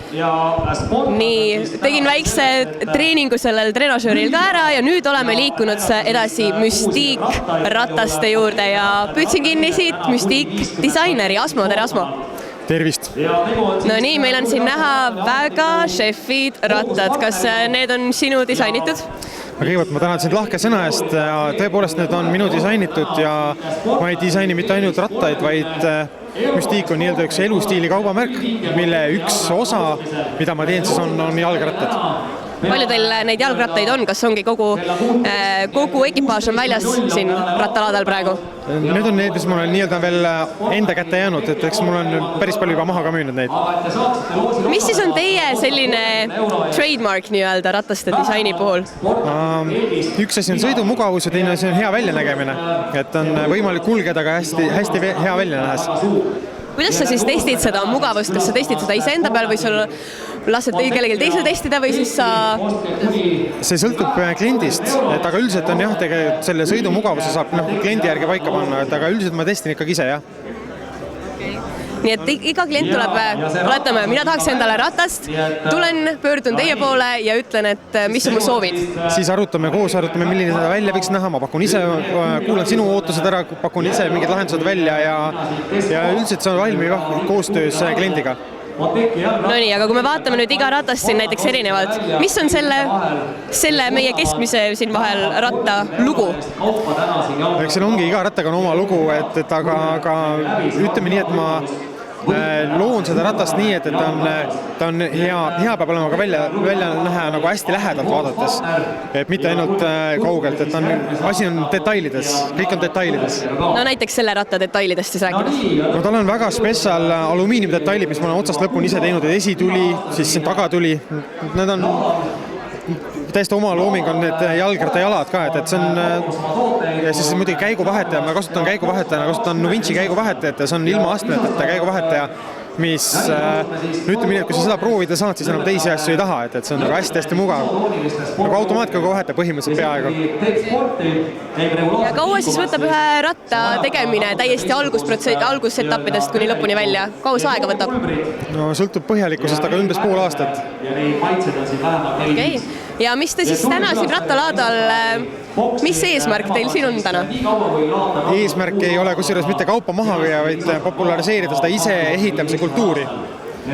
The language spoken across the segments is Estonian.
nii, tegin väikse treeningu sellel trenažööril ka ära ja nüüd oleme liikunud edasi Mystique rataste juurde ja püüdsin kinni siit Mystique disaineri Asmo, tere Asmo! Tervist! No nii, meil on siin näha väga šefid rattad, kas need on sinu disainitud? Kõigepealt ma tänan sind lahke sõna eest ja tõepoolest need on minu disainitud ja ma ei disaini mitte ainult rattaid, vaid Mystique on nii-öelda üks elustiili kaubamärk, mille üks osa, mida ma teen, siis on jalgrattad. Palju teil neid jalgrattaid on? Kas ongi kogu ekipaaž on väljas siin rattalaadal praegu? Need on need, mis mul on nii-öelda veel enda kätte jäänud, et eks mul on päris palju juba maha ka müünud neid. Mis siis on teie selline trademark nii-öelda rataste disaini puhul? Üks asi on sõidumugavus ja teine asi on hea väljanägemine. Et on võimalik kulgeda ka hästi hea välja nähes. Kuidas sa siis testid seda mugavust? Kas sa testid seda iseenda peal või sul lased kellelgi teisel testida või siis sa... See sõltub kliendist, et aga üldiselt on jah, tegelikult selle sõidumugavuse saab kliendi järgi paika panna, et aga üldiselt ma testin ikkagi ise, jah. Nii et iga klient tuleb, oletame, mina tahaks endale ratast, tulen, pöördun teie poole ja ütlen, et mis on mu soovid. Siis arutame, milline seda välja võiks näha, ma pakun ise, kuulan sinu ootused ära, pakun ise mingid lahendused välja ja üldiselt see on valmiv koostöös kliendiga. No nii, aga kui me vaatame nüüd iga ratast siin näiteks erinevalt, mis on selle meie keskmise siin vahel ratta lugu? Eks seal ongi, iga rattaga on oma lugu, aga ütleme nii, et ma loon seda ratast nii, et ta on hea peab olema ka välja näha nagu hästi lähedalt vaadates, et mitte ainult kaugelt, et asi on detailides, kõik on detailides. No näiteks selle ratta detailidest siis rääkides? No tal on väga spetsial alumiiniumdetailid, mis ma olen otsast lõpuni ise teinud, et esituli, siis tagatuli, need on täiesti oma looming on need jalgratta jalad ka, et see on ja siis muidugi käiguvahetaja, ma kasutan kasutan Novinci käiguvahetaja, see on ilma astmeteta käiguvahetaja, mis ütleme nii, et kui sa seda proovida saad, siis enam teisi asju ei taha, et see on hästi mugav. Nagu automaatikaga vahetaja põhimõtteliselt peaaegu. Ja kaua siis võtab ühe ratta tegemine täiesti algusetappidest kuni lõpuni välja? Kaua see aega võtab? No sõltub põhjalikkusest, aga umbes pool aastat. Okei. Ja mis te siis täna siin rattalaadal, mis eesmärk teil siin on täna? Eesmärk ei ole kusjuures mitte kaupa maha võia, vaid populariseerida seda ise ehitamise kultuuri.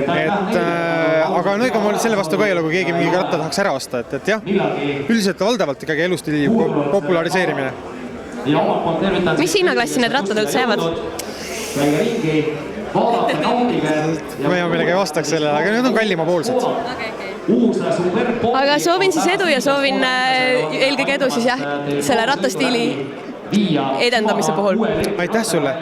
Aga ega mul selle vastu ka ei ole, kui keegi mingi ratta tahaks ära osta, et jah, üldiselt valdavalt ikkagi elustiili populariseerimine. Mis hinnaklassi need rattad üldse jäävad? Ma hea meelega ei vastaks sellele, aga need on kallimapoolsed. Aga soovin siis edu ja soovin eelkõige edu siis jah, selle rattastiili edendamise puhul. Aitäh sulle!